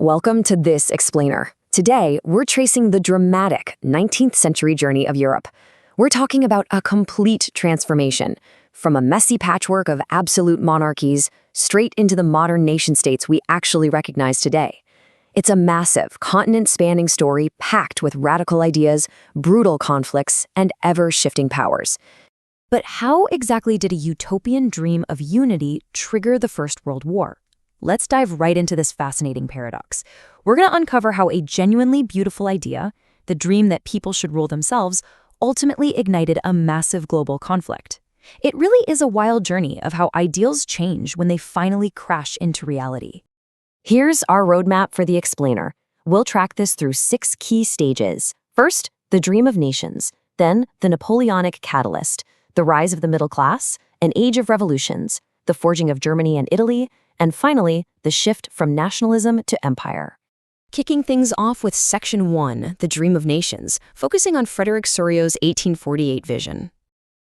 welcome to This Explainer. Today, we're tracing the dramatic 19th century journey of Europe. We're talking about a complete transformation, from a messy patchwork of absolute monarchies straight into the modern nation-states we actually recognize today. It's a massive, continent-spanning story packed with radical ideas, brutal conflicts, and ever-shifting powers. But how exactly did a utopian dream of unity trigger the First World War? Let's dive right into this fascinating paradox. We're going to uncover how a genuinely beautiful idea, the dream that people should rule themselves, ultimately ignited a massive global conflict. It really is a wild journey of how ideals change when they finally crash into reality. Here's our roadmap for the explainer. We'll track this through 6 key stages. First, the dream of nations, then the Napoleonic catalyst, the rise of the middle class, an age of revolutions, the forging of Germany and Italy, and finally, the shift from nationalism to empire. Kicking things off with Section 1, the dream of nations, focusing on Frederick Sorrio's 1848 vision.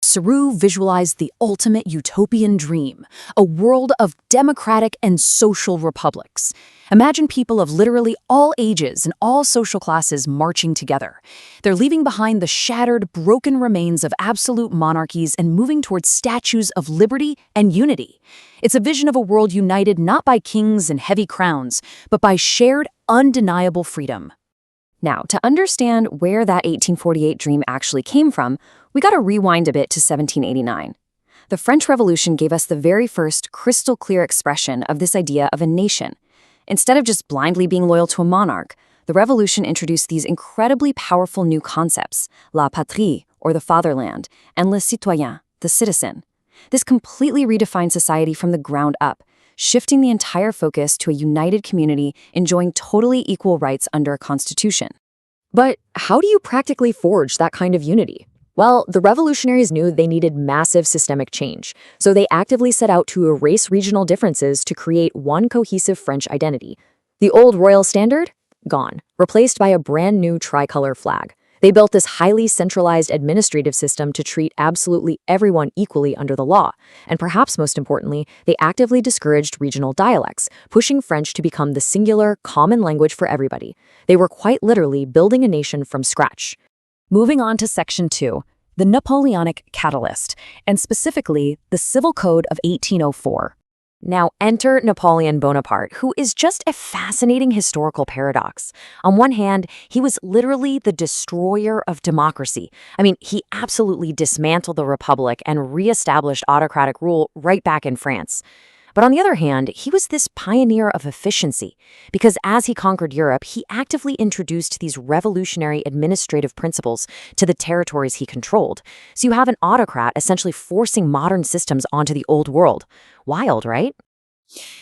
Sorrio visualized the ultimate utopian dream, a world of democratic and social republics. Imagine people of literally all ages and all social classes marching together. They're leaving behind the shattered, broken remains of absolute monarchies and moving towards statues of liberty and unity. It's a vision of a world united not by kings and heavy crowns, but by shared, undeniable freedom. Now, to understand where that 1848 dream actually came from, we gotta rewind a bit to 1789. The French Revolution gave us the very first crystal-clear expression of this idea of a nation. Instead of just blindly being loyal to a monarch, the revolution introduced these incredibly powerful new concepts, la patrie, or the fatherland, and le citoyen, the citizen. This completely redefined society from the ground up, shifting the entire focus to a united community enjoying totally equal rights under a constitution. But how do you practically forge that kind of unity? Well, the revolutionaries knew they needed massive systemic change, so they actively set out to erase regional differences to create one cohesive French identity. The old royal standard? Gone, replaced by a brand new tricolor flag. They built this highly centralized administrative system to treat absolutely everyone equally under the law. And perhaps most importantly, they actively discouraged regional dialects, pushing French to become the singular, common language for everybody. They were quite literally building a nation from scratch. Moving on to Section 2, the Napoleonic catalyst, and specifically the Civil Code of 1804. Now enter Napoleon Bonaparte, who is just a fascinating historical paradox. On one hand, he was literally the destroyer of democracy. He absolutely dismantled the Republic and re-established autocratic rule right back in France. But on the other hand, he was this pioneer of efficiency, because as he conquered Europe, he actively introduced these revolutionary administrative principles to the territories he controlled. So you have an autocrat essentially forcing modern systems onto the old world. Wild, right?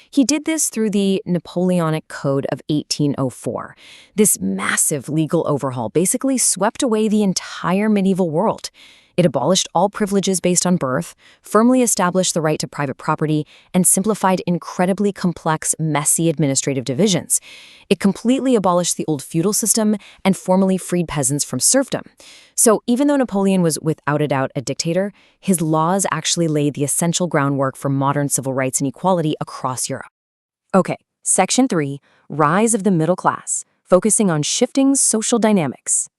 He did this through the Napoleonic Code of 1804. This massive legal overhaul basically swept away the entire medieval world. It abolished all privileges based on birth, firmly established the right to private property, and simplified incredibly complex, messy administrative divisions. It completely abolished the old feudal system and formally freed peasants from serfdom. So even though Napoleon was without a doubt a dictator, his laws actually laid the essential groundwork for modern civil rights and equality across Europe. Okay, Section 3, Rise of the Middle Class, focusing on shifting social dynamics.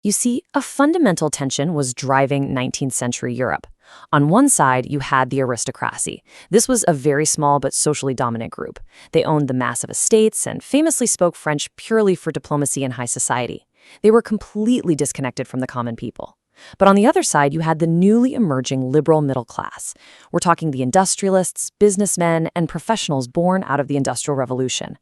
You see, a fundamental tension was driving 19th century Europe. On one side, you had the aristocracy. This was a very small but socially dominant group. They owned the massive estates and famously spoke French purely for diplomacy and high society. They were completely disconnected from the common people. But on the other side, you had the newly emerging liberal middle class. We're talking the industrialists, businessmen, and professionals born out of the Industrial Revolution.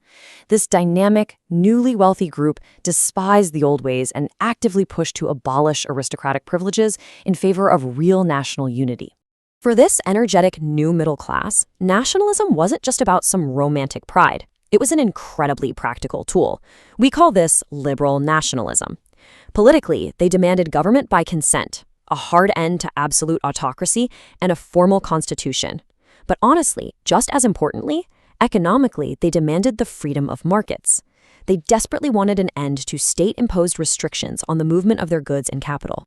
This dynamic, newly wealthy group despised the old ways and actively pushed to abolish aristocratic privileges in favor of real national unity. For this energetic new middle class, nationalism wasn't just about some romantic pride. It was an incredibly practical tool. We call this liberal nationalism. Politically, they demanded government by consent, a hard end to absolute autocracy, and a formal constitution. But honestly, just as importantly, economically, they demanded the freedom of markets. They desperately wanted an end to state-imposed restrictions on the movement of their goods and capital.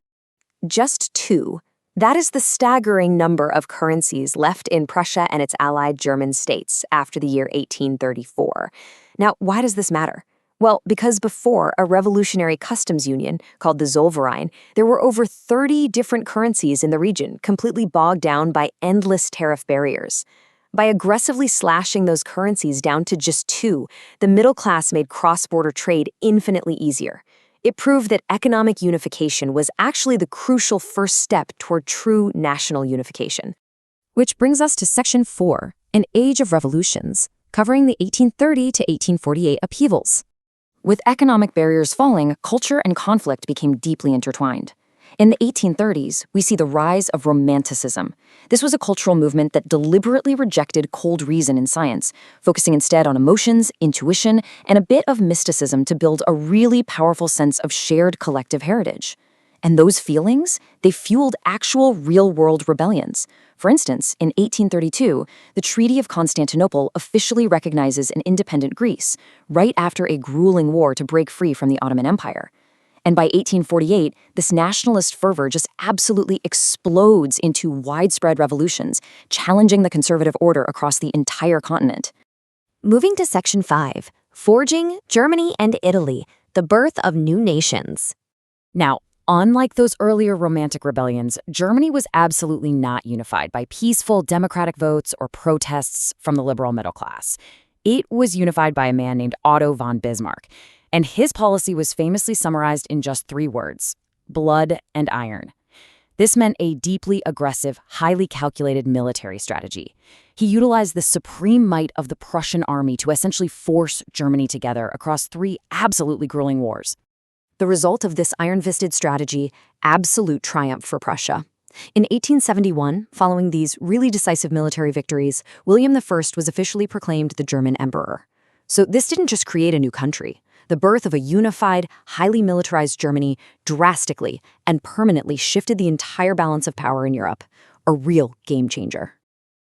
Just 2, That is the staggering number of currencies left in Prussia and its allied German states after the year 1834. Now, why does this matter? Well, because before a revolutionary customs union called the Zollverein, there were over 30 different currencies in the region, completely bogged down by endless tariff barriers. By aggressively slashing those currencies down to just two, the middle class made cross-border trade infinitely easier. It proved that economic unification was actually the crucial first step toward true national unification. Which brings us to Section 4, an age of revolutions, covering the 1830 to 1848 upheavals. With economic barriers falling, culture and conflict became deeply intertwined. In the 1830s, we see the rise of Romanticism. This was a cultural movement that deliberately rejected cold reason in science, focusing instead on emotions, intuition, and a bit of mysticism to build a really powerful sense of shared collective heritage. And those feelings, they fueled actual real-world rebellions. For instance, in 1832, the Treaty of Constantinople officially recognizes an independent Greece, right after a grueling war to break free from the Ottoman Empire. And by 1848, this nationalist fervor just absolutely explodes into widespread revolutions, challenging the conservative order across the entire continent. Moving to Section 5, Forging Germany and Italy, the birth of new nations. Now, unlike those earlier Romantic rebellions, Germany was absolutely not unified by peaceful democratic votes or protests from the liberal middle class. It was unified by a man named Otto von Bismarck. And his policy was famously summarized in just 3 words: blood and iron. This meant a deeply aggressive, highly calculated military strategy. He utilized the supreme might of the Prussian army to essentially force Germany together across 3 absolutely grueling wars. The result of this iron-fisted strategy, absolute triumph for Prussia. In 1871, following these really decisive military victories, William I was officially proclaimed the German emperor. So this didn't just create a new country. The birth of a unified, highly militarized Germany drastically and permanently shifted the entire balance of power in Europe. A real game changer.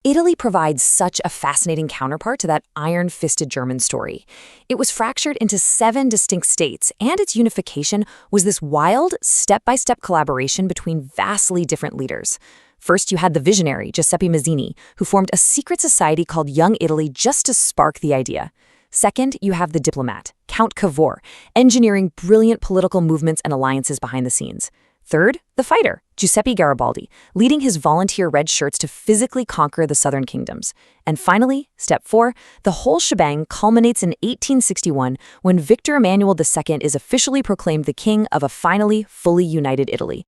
Italy provides such a fascinating counterpart to that iron-fisted German story. It was fractured into 7 distinct states, and its unification was this wild, step-by-step collaboration between vastly different leaders. First, you had the visionary, Giuseppe Mazzini, who formed a secret society called Young Italy just to spark the idea. Second, you have the diplomat, Count Cavour, engineering brilliant political movements and alliances behind the scenes. Third, the fighter, Giuseppe Garibaldi, leading his volunteer red shirts to physically conquer the southern kingdoms. And finally, step 4, the whole shebang culminates in 1861 when Victor Emmanuel II is officially proclaimed the king of a finally fully united Italy.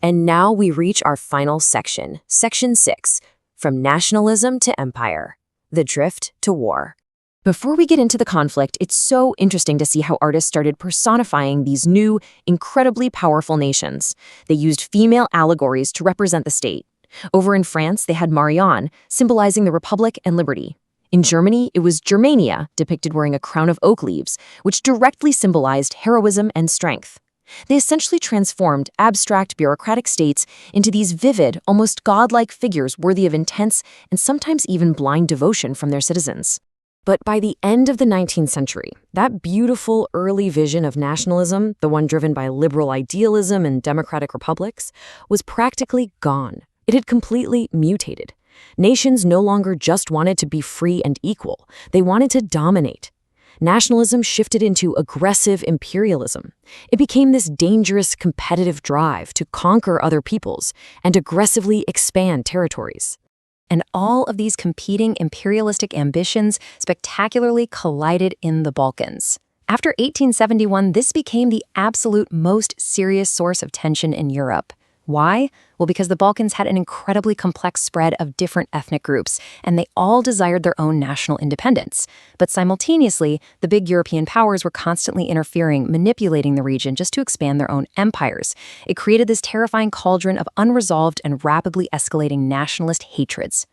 And now we reach our final section, Section 6, from nationalism to empire, the drift to war. Before we get into the conflict, it's so interesting to see how artists started personifying these new, incredibly powerful nations. They used female allegories to represent the state. Over in France, they had Marianne, symbolizing the republic and liberty. In Germany, it was Germania, depicted wearing a crown of oak leaves, which directly symbolized heroism and strength. They essentially transformed abstract bureaucratic states into these vivid, almost godlike figures worthy of intense and sometimes even blind devotion from their citizens. But by the end of the 19th century, that beautiful early vision of nationalism, the one driven by liberal idealism and democratic republics, was practically gone. It had completely mutated. Nations no longer just wanted to be free and equal. They wanted to dominate. Nationalism shifted into aggressive imperialism. It became this dangerous competitive drive to conquer other peoples and aggressively expand territories. And all of these competing imperialistic ambitions spectacularly collided in the Balkans. After 1871, this became the absolute most serious source of tension in Europe. Why? Well, because the Balkans had an incredibly complex spread of different ethnic groups, and they all desired their own national independence. But simultaneously, the big European powers were constantly interfering, manipulating the region just to expand their own empires. It created this terrifying cauldron of unresolved and rapidly escalating nationalist hatreds.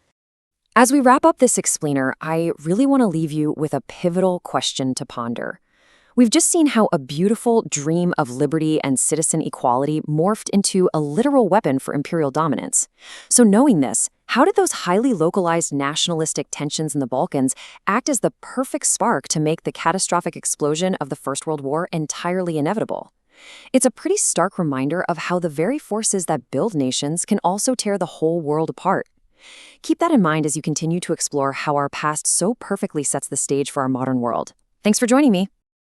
As we wrap up this explainer, I really want to leave you with a pivotal question to ponder. We've just seen how a beautiful dream of liberty and citizen equality morphed into a literal weapon for imperial dominance. So knowing this, how did those highly localized nationalistic tensions in the Balkans act as the perfect spark to make the catastrophic explosion of the First World War entirely inevitable? It's a pretty stark reminder of how the very forces that build nations can also tear the whole world apart. Keep that in mind as you continue to explore how our past so perfectly sets the stage for our modern world. Thanks for joining me.